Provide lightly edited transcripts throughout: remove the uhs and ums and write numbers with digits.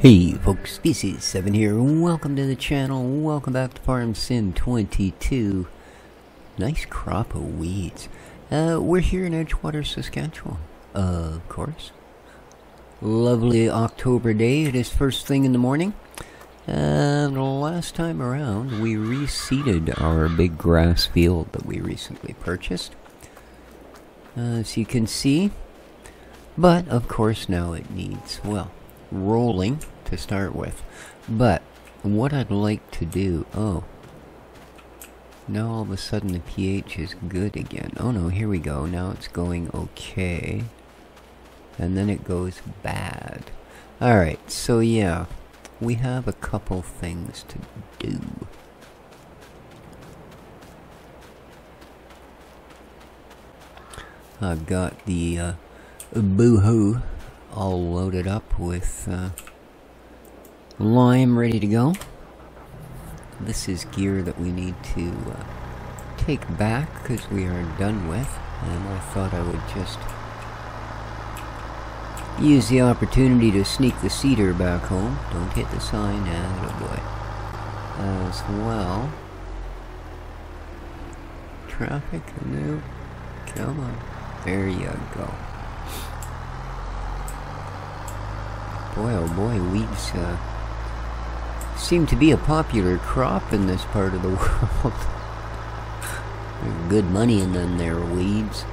Hey folks, this is 7 here. Welcome to the channel. Welcome back to Farm Sim 22. Nice crop of weeds. We're here in Edgewater, Saskatchewan. Of course. Lovely October day. It is first thing in the morning. And last time around, we reseeded our big grass field that we recently purchased. As you can see. But, of course, now it needs, well, rolling to start with. But what I'd like to do, now all of a sudden the pH is good again. Oh no, here we go. Now it's going okay. And then it goes bad. Alright, so yeah, we have a couple things to do. I've got the boo-hoo all loaded up with lime ready to go. This is gear that we need to take back because we are done with, and I thought I would just use the opportunity to sneak the cedar back home. Don't hit the sign, attaboy. As well. Traffic, no, come on, there you go. Boy, oh boy, weeds seem to be a popular crop in this part of the world. There's good money in them there weeds.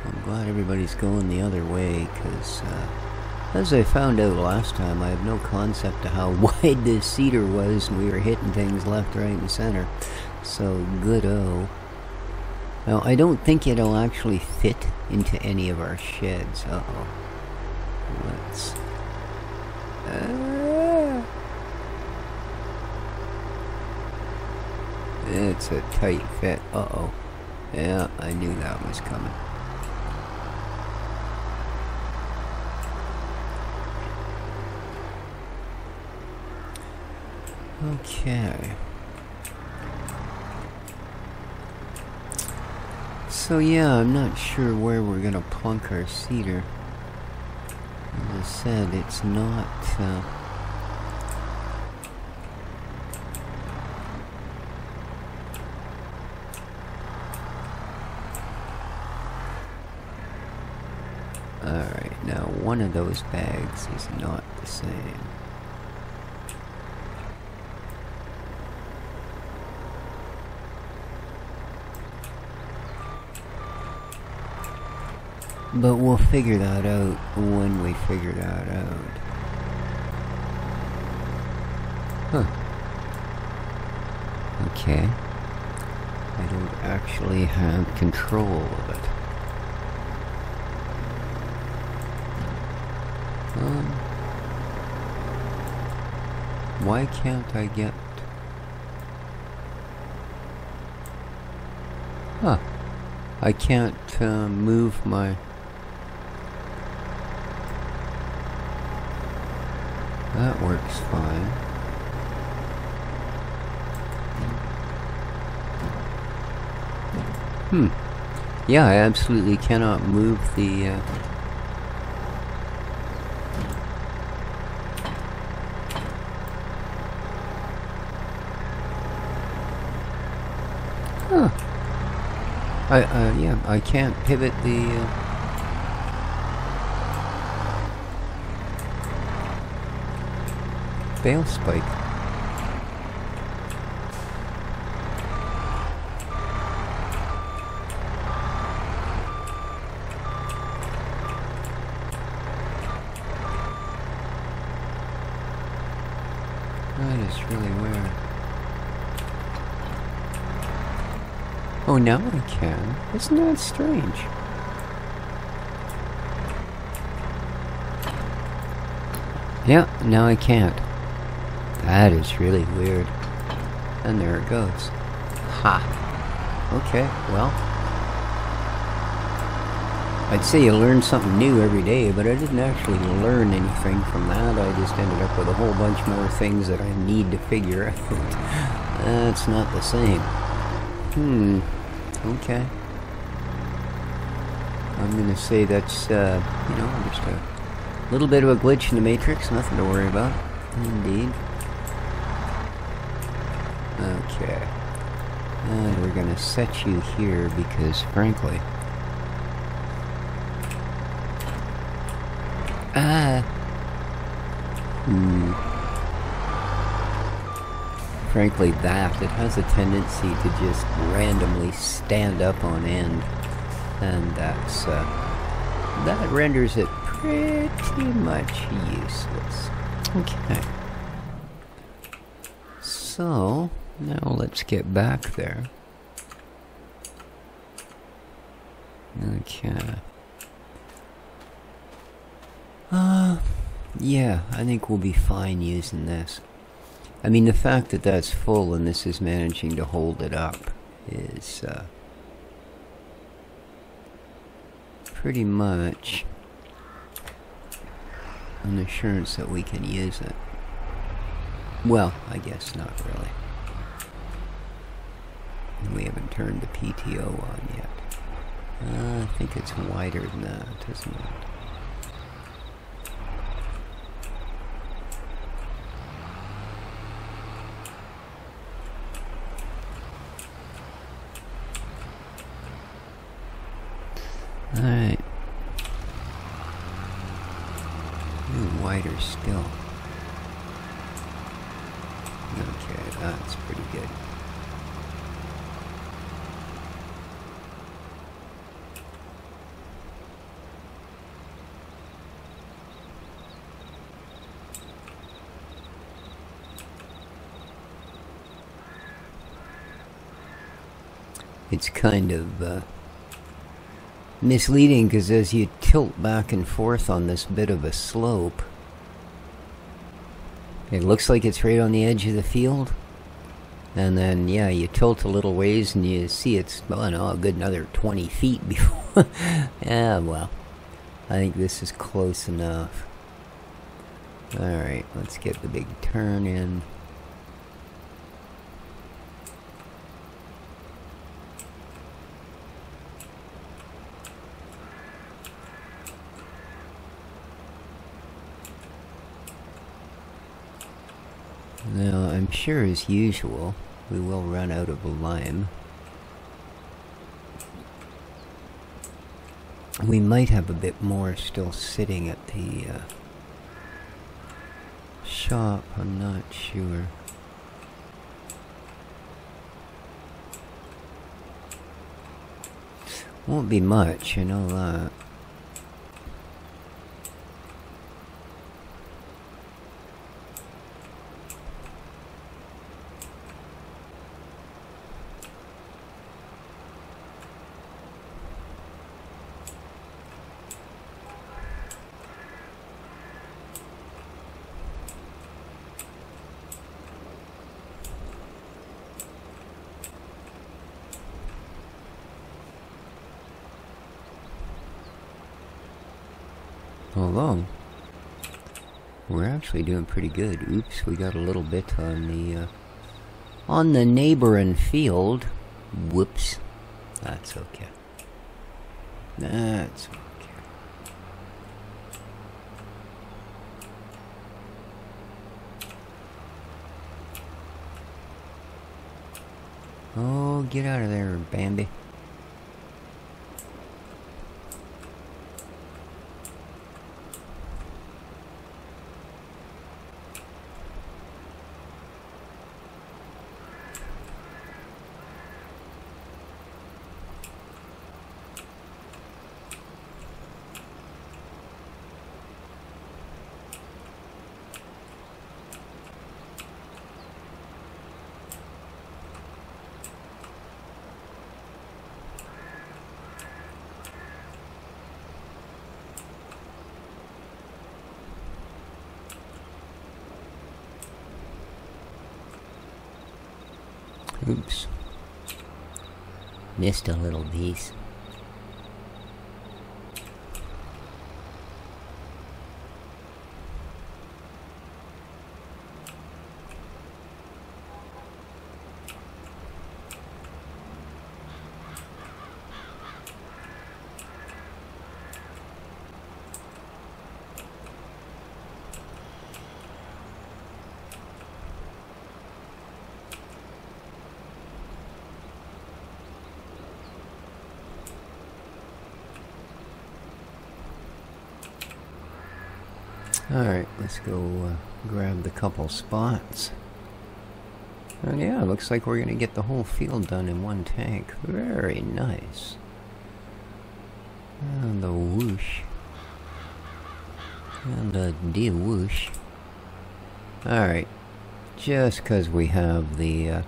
I'm glad everybody's going the other way, because as I found out last time, I have no concept of how wide this cedar was, and we were hitting things left, right, and center. So, good-o. Now, I don't think it'll actually fit into any of our sheds. Uh-oh. Let's... it's a tight fit. Uh-oh. Yeah, I knew that was coming. Okay. So yeah, I'm not sure where we're gonna plunk our cedar. As I said, it's not alright, now one of those bags is not the same. But we'll figure that out when we figure that out. Huh. Okay. I don't actually have control of it. Why can't I get... Huh. I can't move my... That works fine. Yeah, I absolutely cannot move the... Huh. Yeah, I can't pivot the... bale spike. That is really weird. Oh, now I can. Isn't that strange? Yeah, now I can't. That is really weird. And there it goes. Ha! Okay, well. I'd say you learn something new every day, but I didn't actually learn anything from that. I just ended up with a whole bunch more things that I need to figure out. That's not the same. Okay. I'm gonna say that's, you know, just a A little bit of a glitch in the matrix, nothing to worry about. Indeed. Okay. And we're gonna set you here because, frankly... Frankly, it has a tendency to just randomly stand up on end. And that's, that renders it pretty much useless. Okay. So, now let's get back there. Okay. Yeah, I think we'll be fine using this. I mean, the fact that that's full and this is managing to hold it up is, pretty much an assurance that we can use it. Well, I guess not really. We haven't turned the PTO on yet. I think it's wider than that, isn't it? Alright. Wider still. Okay, that's pretty good. It's kind of, misleading because as you tilt back and forth on this bit of a slope, it looks like it's right on the edge of the field. And then, yeah, you tilt a little ways and you see it's, well, I don't know, a good another 20 feet before. Yeah, well, I think this is close enough. Alright, let's get the big turn in. Now, I'm sure as usual, we will run out of lime. We might have a bit more still sitting at the shop, I'm not sure. Won't be much, you know that. Although, we're actually doing pretty good. Oops, we got a little bit on the neighboring field. Whoops. That's okay. That's okay. Oh, get out of there, Bambi. Oops. Missed a little piece. Alright, let's go grab the couple spots. And yeah, it looks like we're going to get the whole field done in one tank. Very nice. And the whoosh. And the de-whoosh. Alright. Just because we have the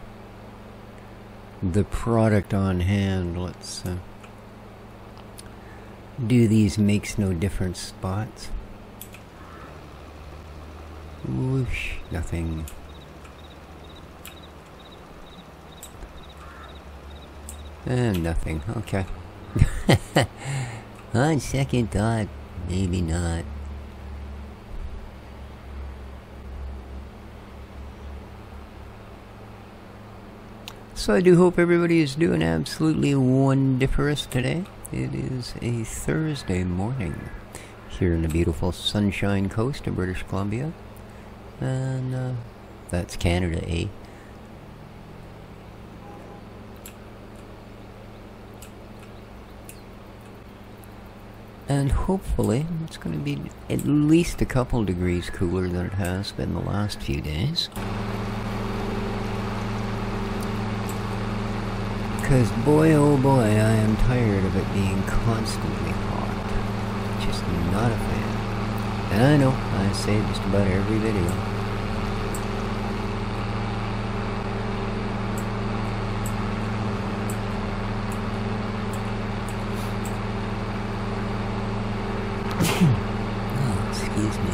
product on hand, let's do these makes no difference spots. Whoosh. Nothing. And nothing. Okay. On second thought, maybe not. So I do hope everybody is doing absolutely wondiferous today. It is a Thursday morning here in the beautiful Sunshine Coast of British Columbia. And that's Canada, eh? And hopefully it's going to be at least a couple degrees cooler than it has been the last few days. Because boy oh boy, I am tired of it being constantly hot. Just not a fan. And I know, I say it just about every video. Oh, excuse me.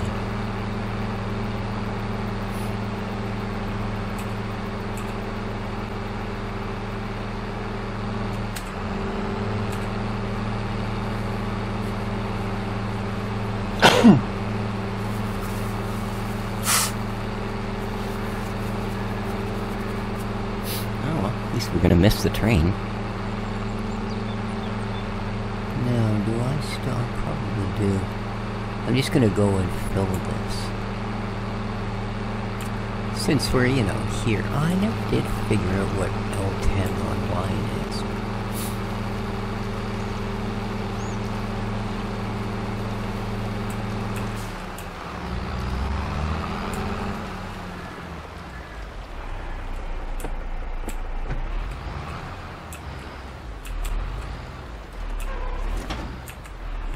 We're gonna miss the train. Now, do I stop? Probably do. I'm just gonna go and fill this. Since we're, you know, here. I never did figure out what L10 online is.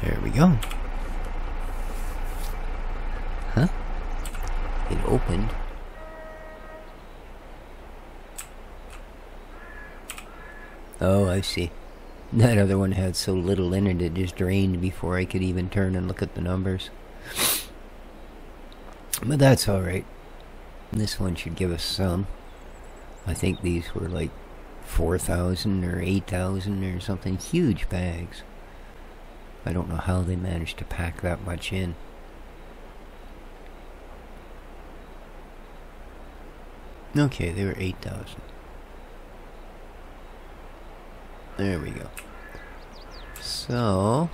There we go. Huh? It opened. Oh, I see. That other one had so little in it, it just drained before I could even turn and look at the numbers. But that's alright. This one should give us some. I think these were like 4,000 or 8,000 or something. Huge bags. I don't know how they managed to pack that much in. Okay, they were 8,000. There we go. So...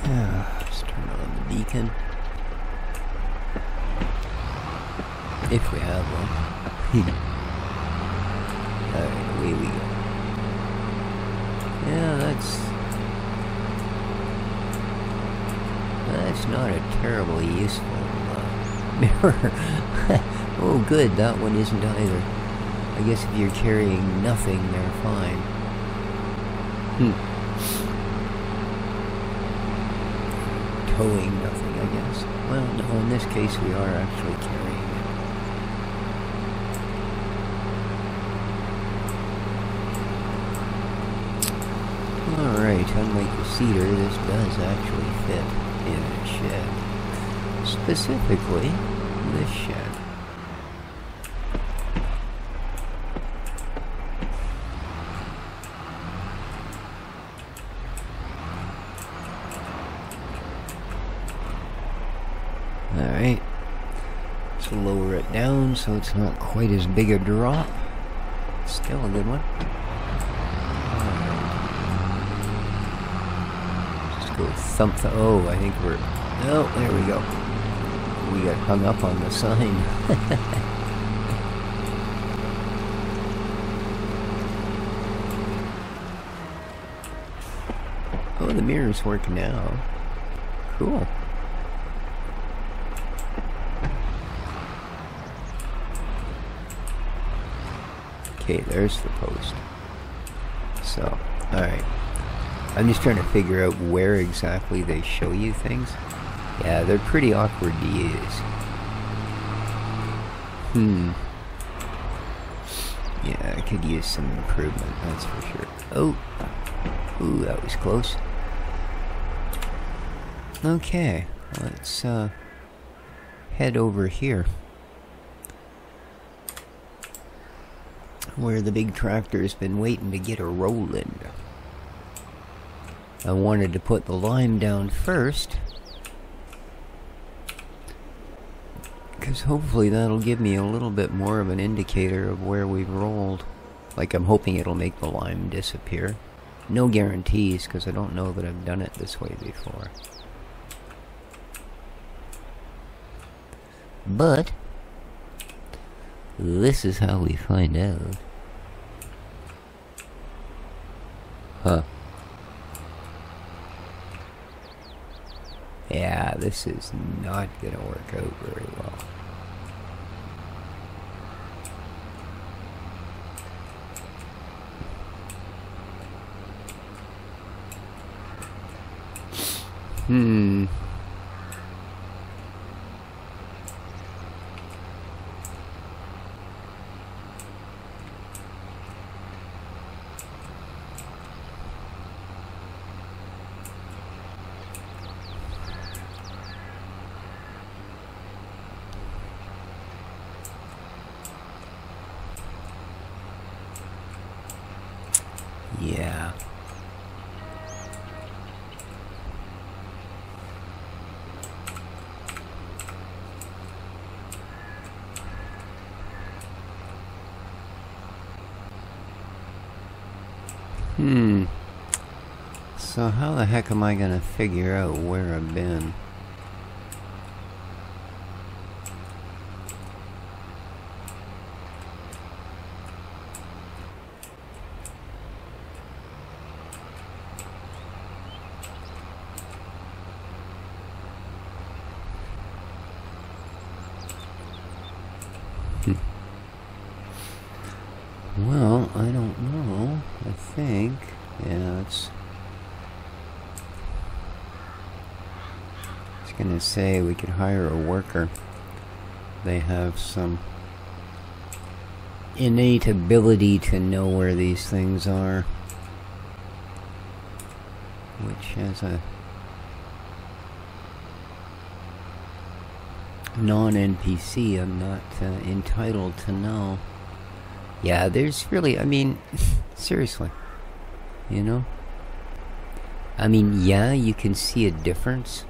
let's turn on the beacon. If we have one. Alright, away we go. Yeah, that's not a terribly useful mirror. Oh good, that one isn't either. I guess if you're carrying nothing, they're fine. Towing nothing, I guess. Well, no, in this case we are actually carrying it. Alright, unlike the cedar, this does actually fit in a shed. Specifically, this shed. Alright, let's lower it down so it's not quite as big a drop. Still a good one. Alright. Just go thump the... Oh, I think we're... Oh, there we go. we got hung up on the sign. Oh, the mirrors work now. Cool. Okay, there's the post. So, alright. I'm just trying to figure out where exactly they show you things. Yeah, they're pretty awkward to use. Yeah, I could use some improvement, that's for sure. Oh! Ooh, that was close. Okay, let's head over here. Where the big tractor's been waiting to get a rollin'. I wanted to put the lime down first, because hopefully that'll give me a little bit more of an indicator of where we've rolled. Like, I'm hoping it'll make the lime disappear. No guarantees, because I don't know that I've done it this way before. But this is how we find out. Huh. Yeah, this is not gonna work out very well. Yeah. So how the heck am I gonna figure out where I've been? Well, I don't know. I think, yeah, it's gonna say we could hire a worker. They have some innate ability to know where these things are, which as a non-NPC I'm not entitled to know. Yeah, there's really, I mean, seriously, you know? I mean, yeah, you can see a difference,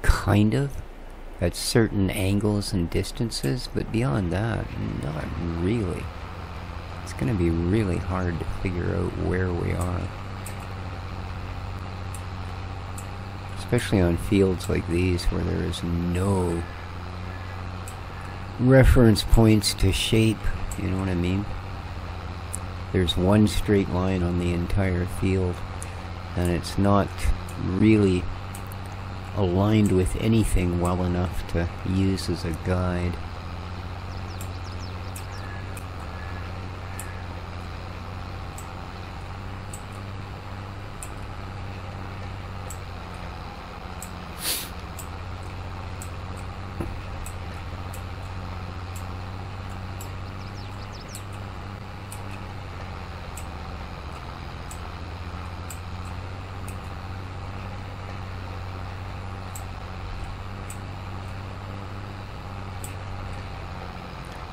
kind of, at certain angles and distances, but beyond that, not really. It's gonna be really hard to figure out where we are. Especially on fields like these where there is no reference points to shape. You know what I mean? There's one straight line on the entire field, and it's not really aligned with anything well enough to use as a guide.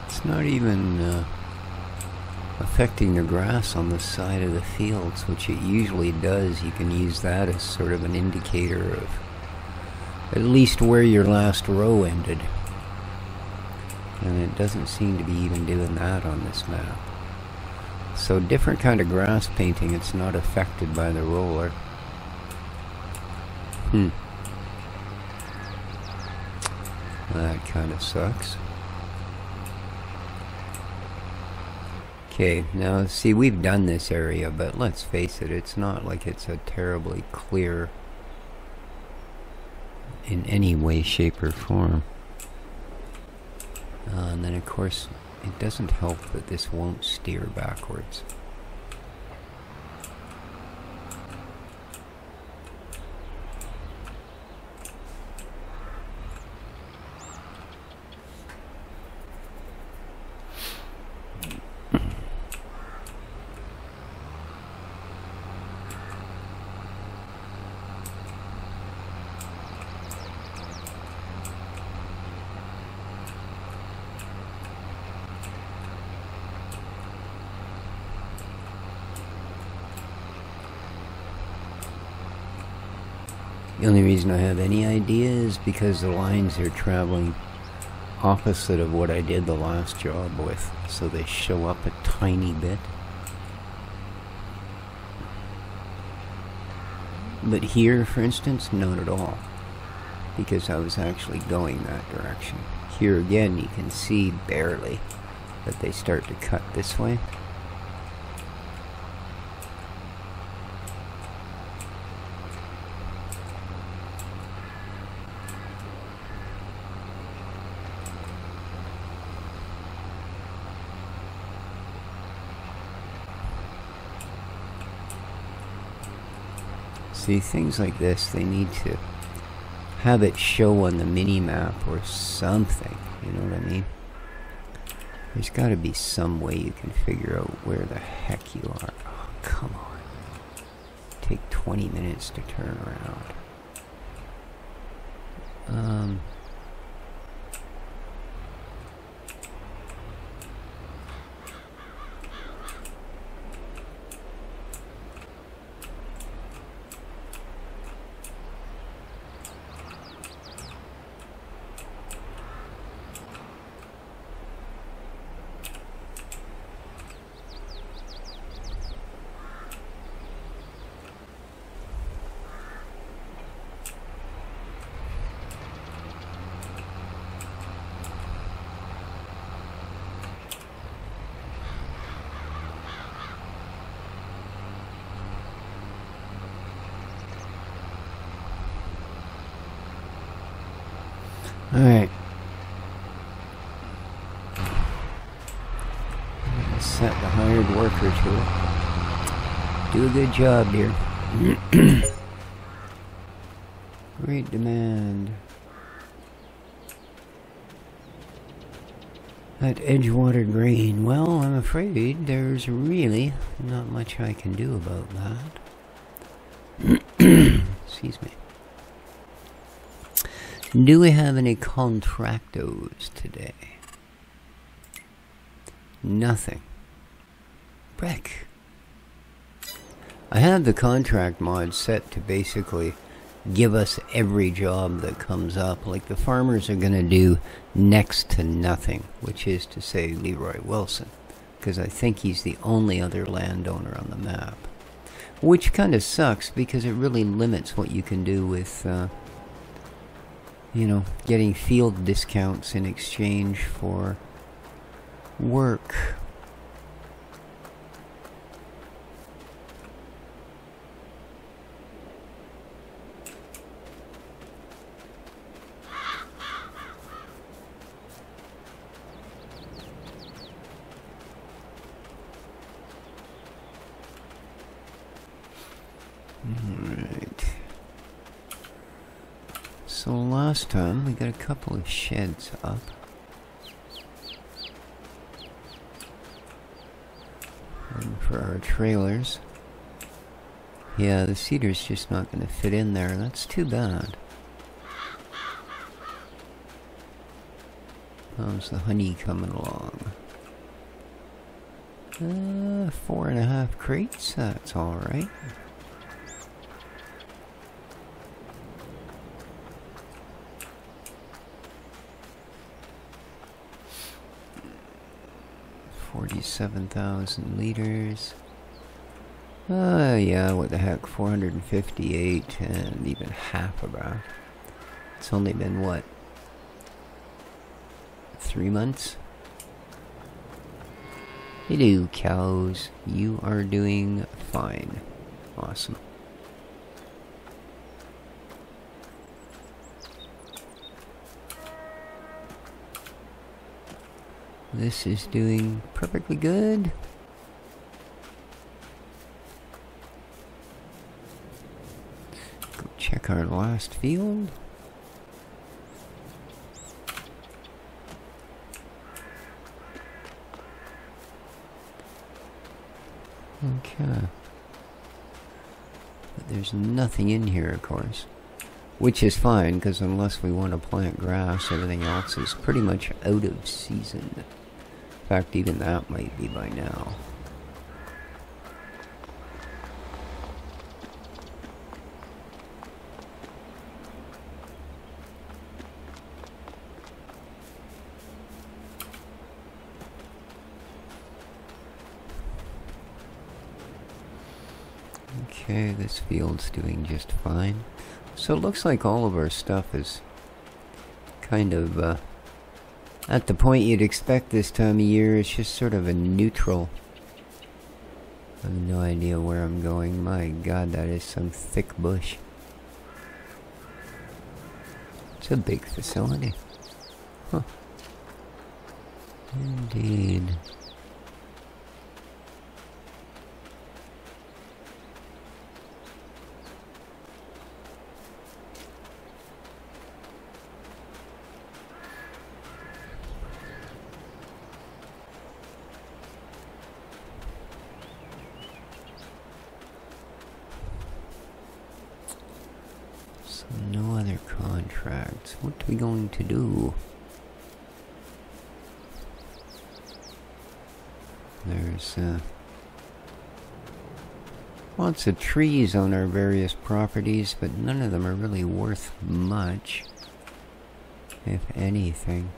It's not even affecting the grass on the side of the fields, which it usually does. You can use that as sort of an indicator of at least where your last row ended. And it doesn't seem to be even doing that on this map. So different kind of grass painting, it's not affected by the roller. That kind of sucks. Okay, now see, we've done this area, but let's face it, it's not like it's a terribly clear in any way, shape, or form. And then, of course, it doesn't help that this won't steer backwards. The only reason I have any idea is because the lines are traveling opposite of what I did the last job with, so they show up a tiny bit. But here, for instance, not at all, because I was actually going that direction. Here again, you can see barely that they start to cut this way. See, things like this, they need to have it show on the mini-map or something, you know what I mean? There's got to be some way you can figure out where the heck you are. Oh, come on. Take 20 minutes to turn around. Alright. Set the hired worker to it. Do a good job, dear. Great demand. At Edgewater grain. Well, I'm afraid there's really not much I can do about that. Excuse me. Do we have any contractos today? Nothing. Breck. I have the contract mod set to basically give us every job that comes up. Like the farmers are going to do next to nothing, which is to say Leroy Wilson, because I think he's the only other landowner on the map. Which kind of sucks because it really limits what you can do with... you know, getting field discounts in exchange for work. Alright. So last time we got a couple of sheds up. And for our trailers. Yeah, the cedar's just not going to fit in there. That's too bad. How's the honey coming along? 4.5 crates, that's alright. $47,000 liters. Yeah, what the heck, 458 and even half of that. It's only been, what, 3 months. Hello, cows. You are doing fine. Awesome. This is doing perfectly good. Go check our last field. Okay. But there's nothing in here, of course. Which is fine, because unless we want to plant grass, everything else is pretty much out of season. In fact, even that might be by now. Okay, this field's doing just fine. So it looks like all of our stuff is kind of at the point you'd expect this time of year. It's just sort of a neutral. I have no idea where I'm going. My God, that is some thick bush. It's a big facility. Huh. Indeed. No other contracts. What are we going to do? There's lots of trees on our various properties, but none of them are really worth much, if anything.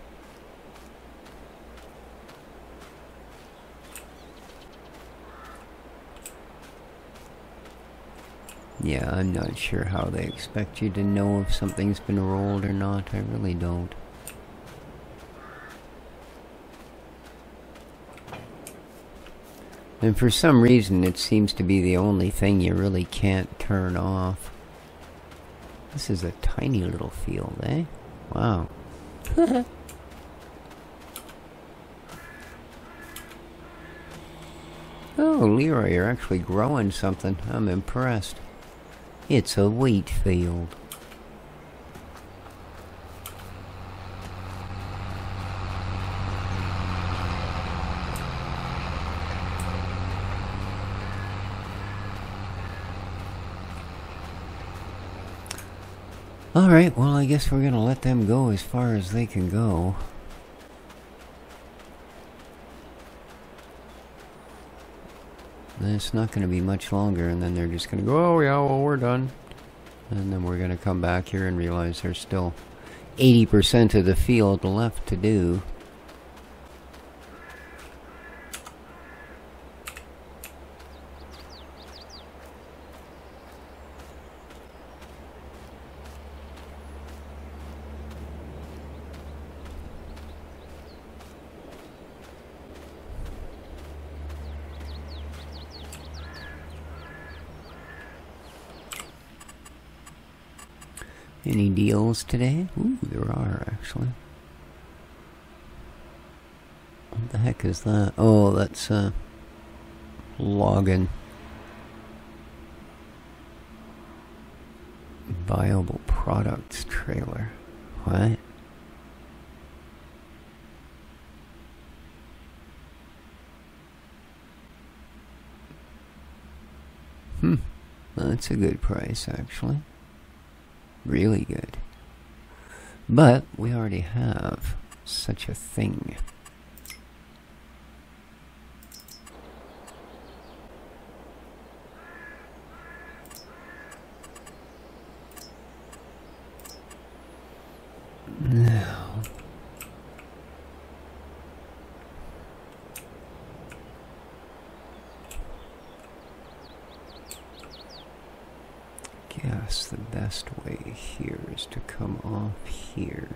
Yeah, I'm not sure how they expect you to know if something's been rolled or not. I really don't. And for some reason, it seems to be the only thing you really can't turn off. This is a tiny little field, eh? Wow. Oh, Leroy, you're actually growing something. I'm impressed. It's a wheat field. Alright, well, I guess we're gonna let them go as far as they can go. It's not going to be much longer, and then they're just going to go, oh yeah, well, we're done. And then we're going to come back here and realize there's still 80% of the field left to do. Any deals today? Ooh, there are, actually. What the heck is that? Oh, that's login. Viable products trailer. What? That's a good price, actually. Really good. But we already have such a thing. Now, guess the best way here is to come off here.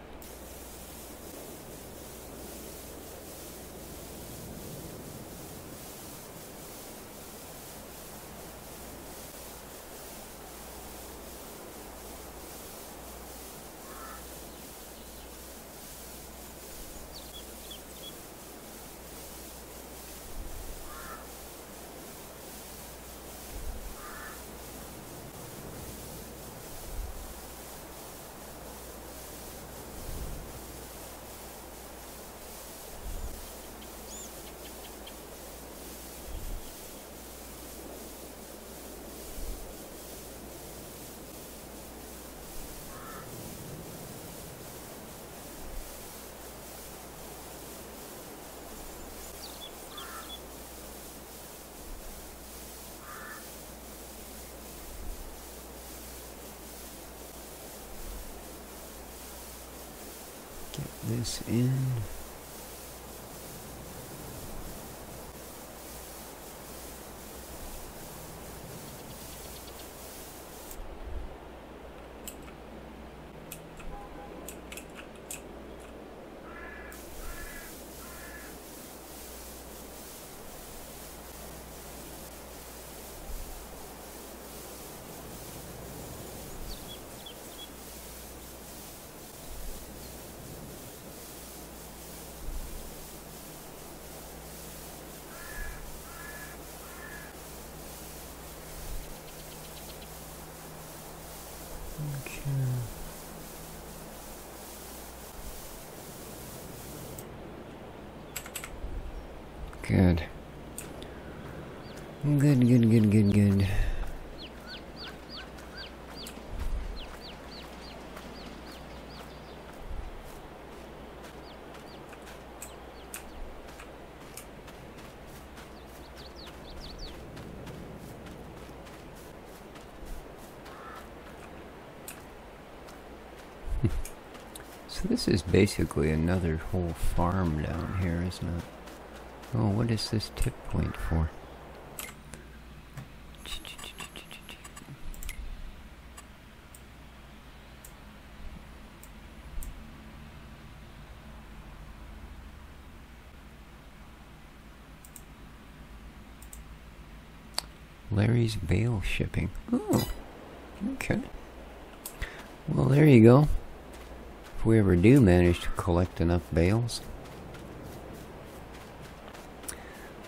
this in. Good. Good. So this is basically another whole farm down here, isn't it? Oh, what is this tip point for? Larry's bale shipping. Oh, okay. Well, there you go. If we ever do manage to collect enough bales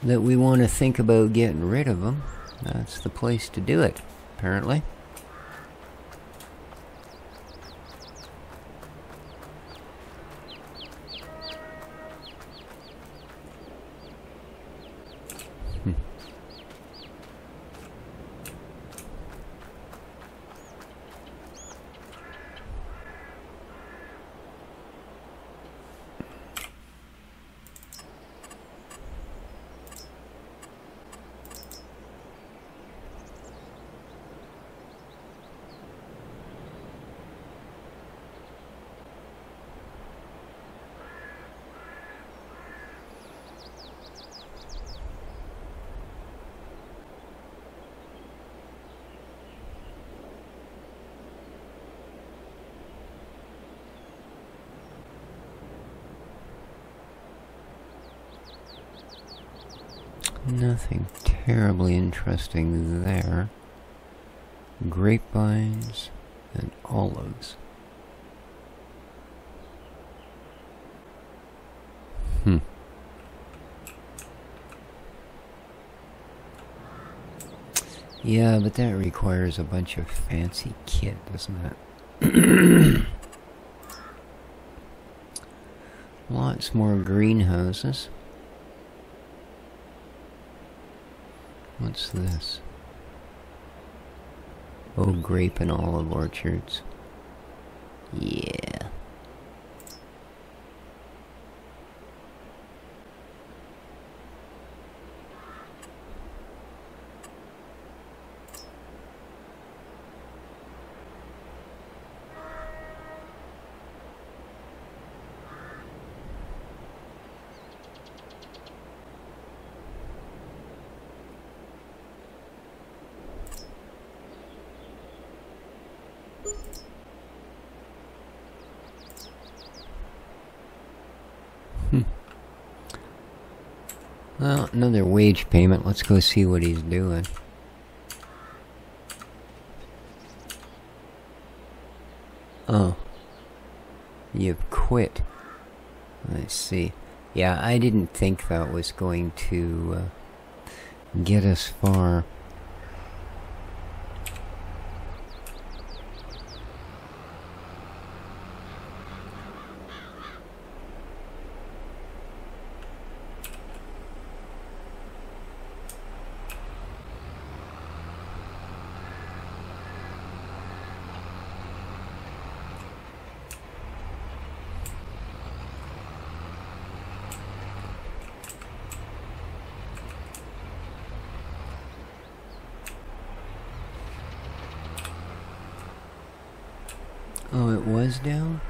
that we want to think about getting rid of them, that's the place to do it, apparently. Nothing terribly interesting there. Grapevines and olives. Yeah, but that requires a bunch of fancy kit, doesn't it? Lots more greenhouses. What's this? Oh, grape and olive orchards. Yeah. Well, another wage payment. Let's go see what he's doing. Oh. You've quit. I see. Yeah, I didn't think that was going to get us far. Oh, it was down?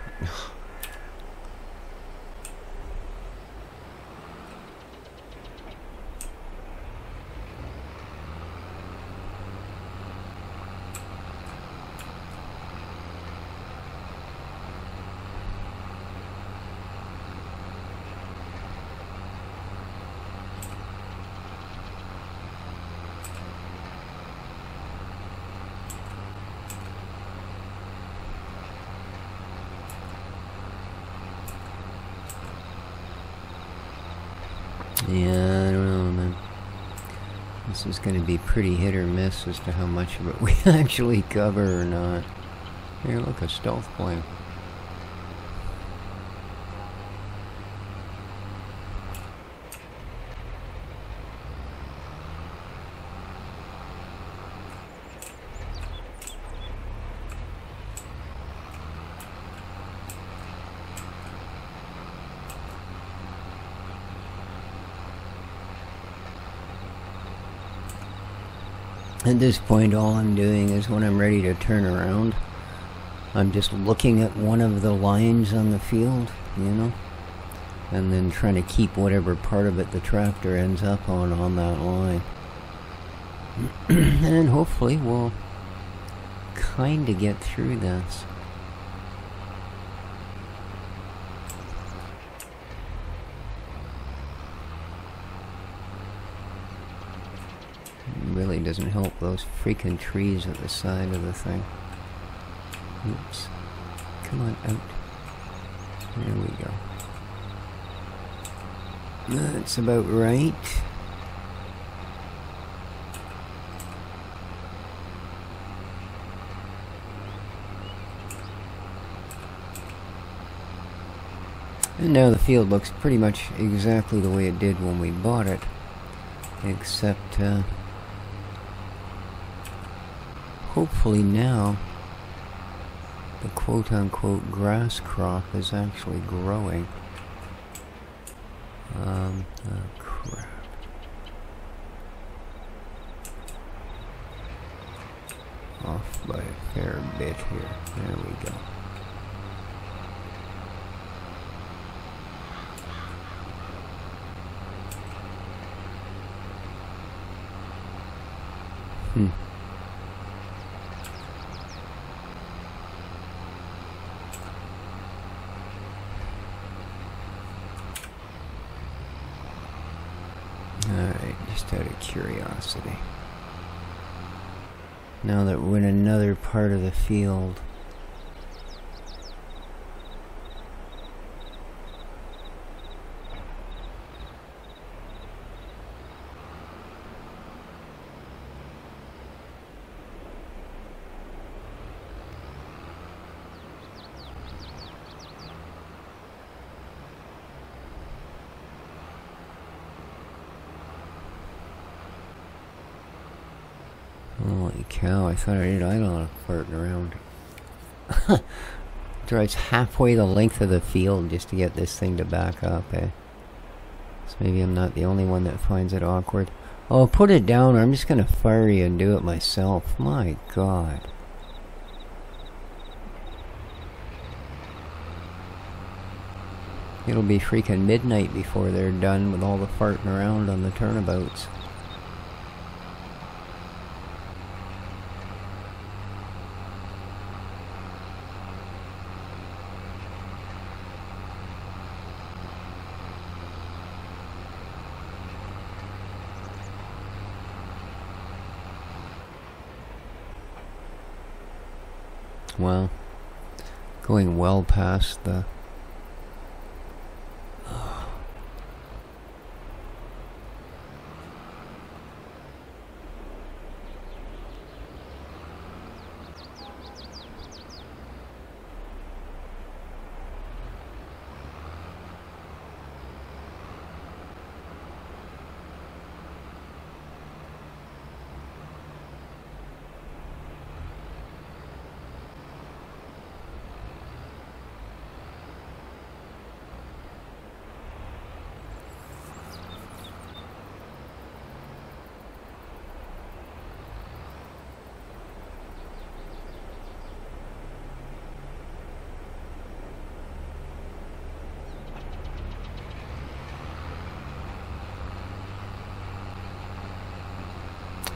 Yeah, I don't know, man. This is going to be pretty hit or miss as to how much of it we actually cover or not. Here, look, a stealth plane. At this point, all I'm doing is when I'm ready to turn around, I'm just looking at one of the lines on the field, you know, and then trying to keep whatever part of it the tractor ends up on that line. And hopefully we'll kind of get through this. Really doesn't help those freaking trees at the side of the thing. Oops. Come on, out. There we go. That's about right. And now the field looks pretty much exactly the way it did when we bought it. Except, hopefully now the quote-unquote grass crop is actually growing. Oh crap. Off by a fair bit here. There we go. Alright, just out of curiosity. Now that we're in another part of the field, holy cow, I thought I did idle farting around. Drives halfway the length of the field just to get this thing to back up, eh? So maybe I'm not the only one that finds it awkward. Oh, put it down, or I'm just gonna fire you and do it myself. My god. It'll be freaking midnight before they're done with all the farting around on the turnabouts. Well, going well past the...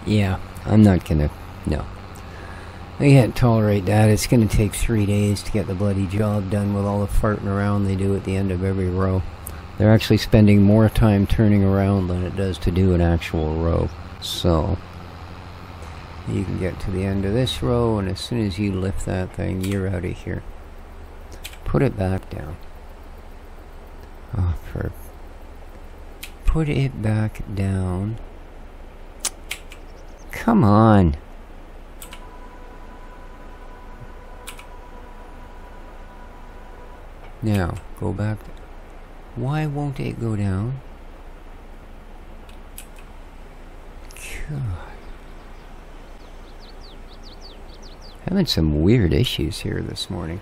Yeah, I'm not gonna... no. I can't tolerate that. It's gonna take 3 days to get the bloody job done with all the farting around they do at the end of every row. They're actually spending more time turning around than it does to do an actual row. So, you can get to the end of this row, and as soon as you lift that thing, you're out of here. Put it back down. Oh, for put it back down. Come on. Now, go back. Why won't it go down? God. Having some weird issues here this morning.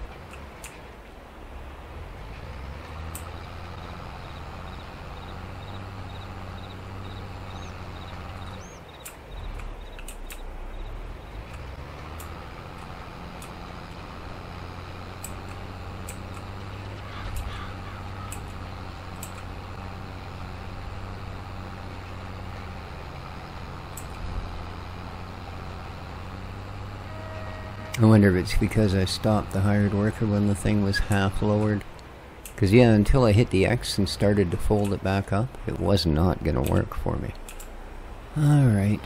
I wonder if it's because I stopped the hired worker when the thing was half lowered. Because yeah, until I hit the X and started to fold it back up, it was not going to work for me. Alright.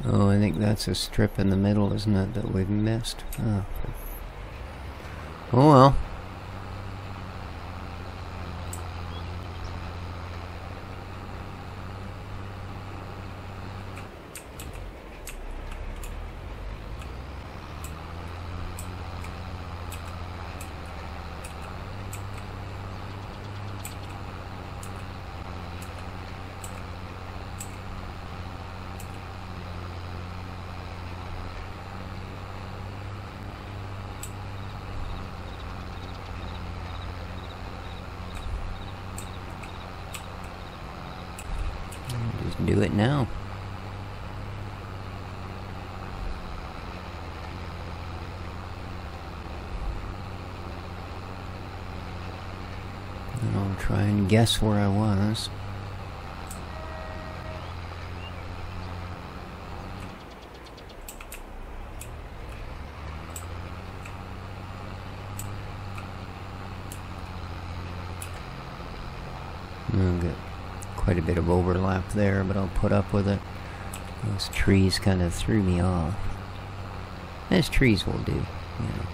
Oh, I think that's a strip in the middle, isn't it, that we've missed? Oh, oh well. Just do it now. And I'll try and guess where I was. I'll get quite a bit of overlap there, but I'll put up with it. Those trees kind of threw me off. As trees will do, you know.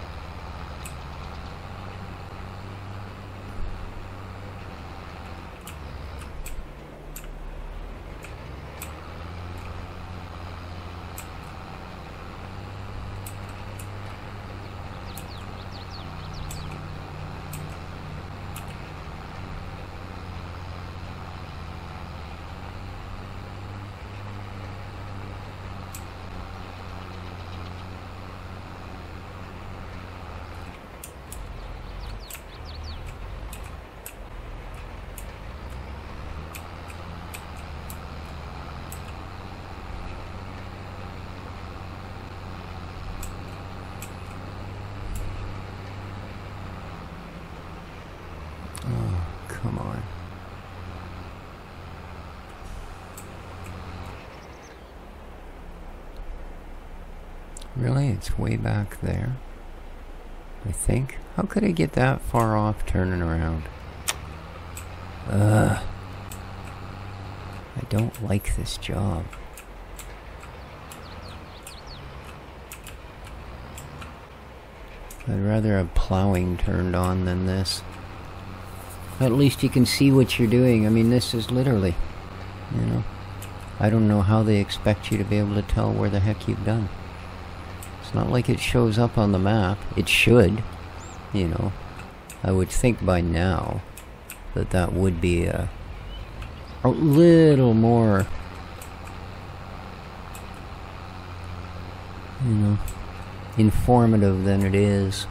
Oh, come on. Really? It's way back there? I think. How could I get that far off turning around? I don't like this job. I'd rather have plowing turned on than this. At least you can see what you're doing. I mean, this is literally, you know, I don't know how they expect you to be able to tell where the heck you've done. It's not like it shows up on the map. It should, you know. I would think by now that that would be a little more, you know, informative than it is.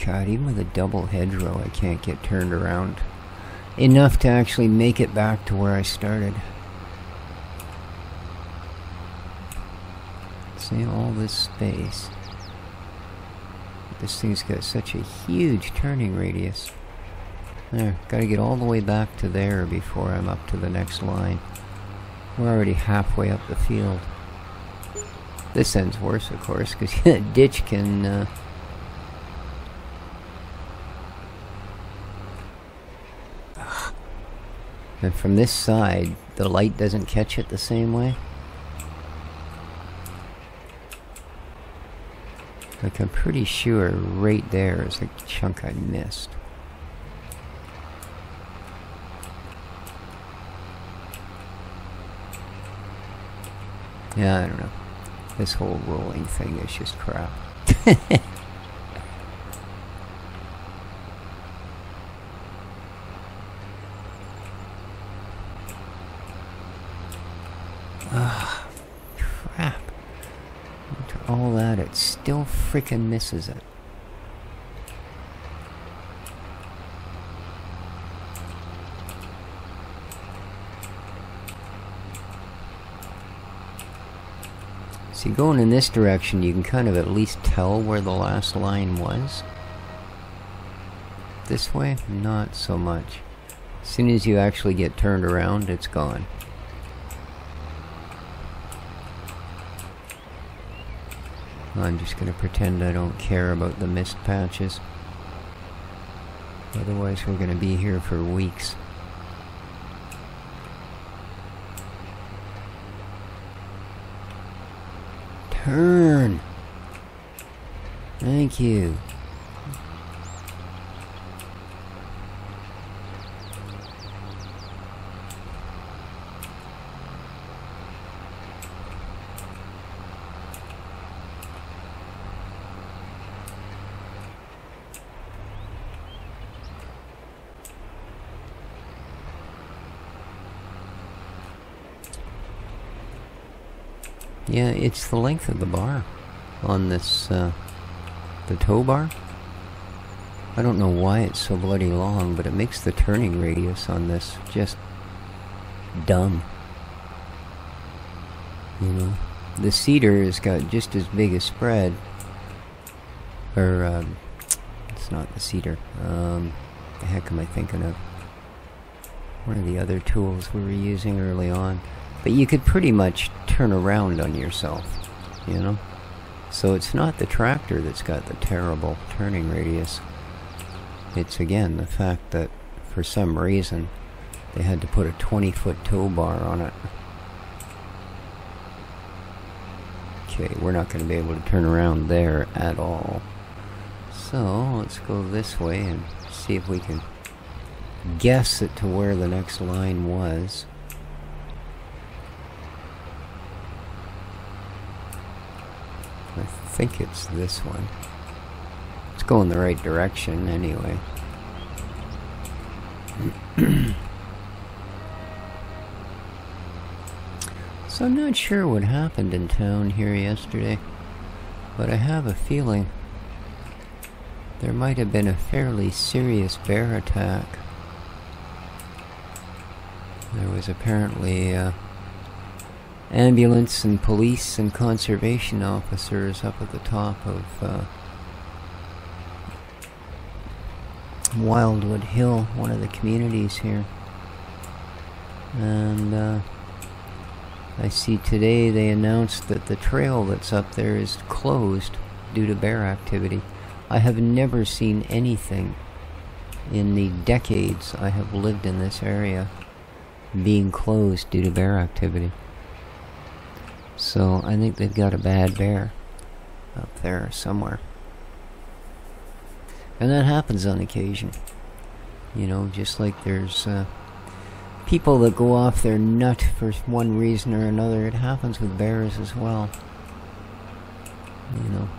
God, even with a double hedgerow, I can't get turned around enough to actually make it back to where I started. See all this space. This thing's got such a huge turning radius. There, gotta get all the way back to there before I'm up to the next line. We're already halfway up the field. This end's worse, of course, because that ditch can... And from this side, the light doesn't catch it the same way. Like, I'm pretty sure right there is a chunk I missed. Yeah, I don't know. This whole rolling thing is just crap. Ah, crap. After all that, it still frickin' misses it. See, going in this direction, you can kind of at least tell where the last line was. This way, not so much. As soon as you actually get turned around, it's gone. I'm just going to pretend I don't care about the mist patches. Otherwise, we're going to be here for weeks. Turn! Thank you. Yeah, it's the length of the bar on this, the tow bar. I don't know why it's so bloody long, but it makes the turning radius on this just dumb. You know, the cedar has got just as big a spread. Or, it's not the cedar. The heck am I thinking of? One of the other tools we were using early on. But you could pretty much turn around on yourself, you know? So it's not the tractor that's got the terrible turning radius. It's, again, the fact that, for some reason, they had to put a 20-foot tow bar on it. Okay, we're not going to be able to turn around there at all. So, let's go this way and see if we can guess it to where the next line was. I think it's this one. It's going the right direction anyway. So I'm not sure what happened in town here yesterday, but I have a feeling there might have been a fairly serious bear attack. There was apparently ambulance and police and conservation officers up at the top of Wildwood Hill, one of the communities here. And I see today they announced that the trail that's up there is closed due to bear activity. I have never seen anything in the decades I have lived in this area being closed due to bear activity. So I think they've got a bad bear up there somewhere. And that happens on occasion. You know, just like there's people that go off their nut for one reason or another. It happens with bears as well. You know.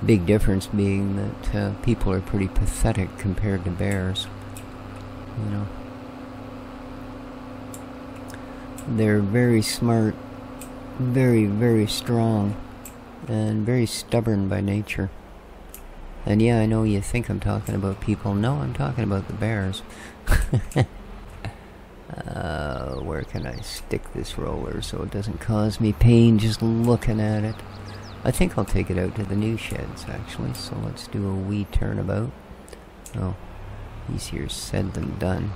Big difference being that people are pretty pathetic compared to bears. You know. They're very smart, very, very strong, and very stubborn by nature. And yeah, I know you think I'm talking about people. No, I'm talking about the bears. Where can I stick this roller so it doesn't cause me pain just looking at it? I think I'll take it out to the new sheds, actually. So let's do a wee turnabout. Oh, easier said than done.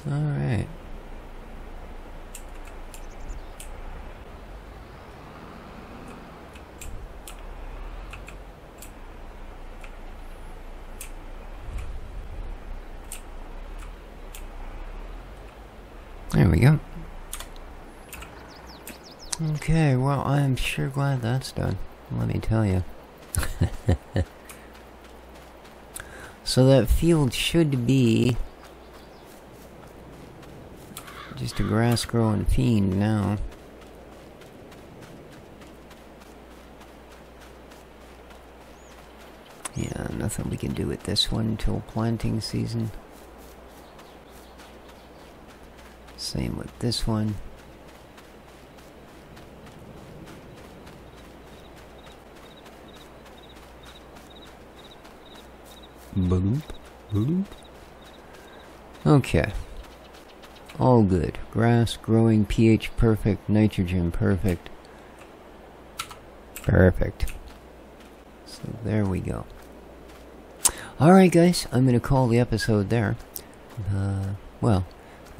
Alright. There we go. Okay, well, I'm sure glad that's done. Let me tell you. So that field should be just a grass-growing fiend now. Yeah, nothing we can do with this one until planting season. Same with this one. Boop, boop. Okay. All good. Grass growing, pH perfect, nitrogen perfect. Perfect. So there we go. Alright guys, I'm going to call the episode there. Well,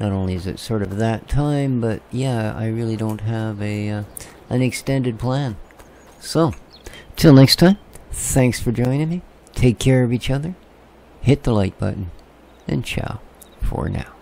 not only is it sort of that time, but yeah, I really don't have an extended plan. So, till next time, thanks for joining me. Take care of each other. Hit the like button. And ciao for now.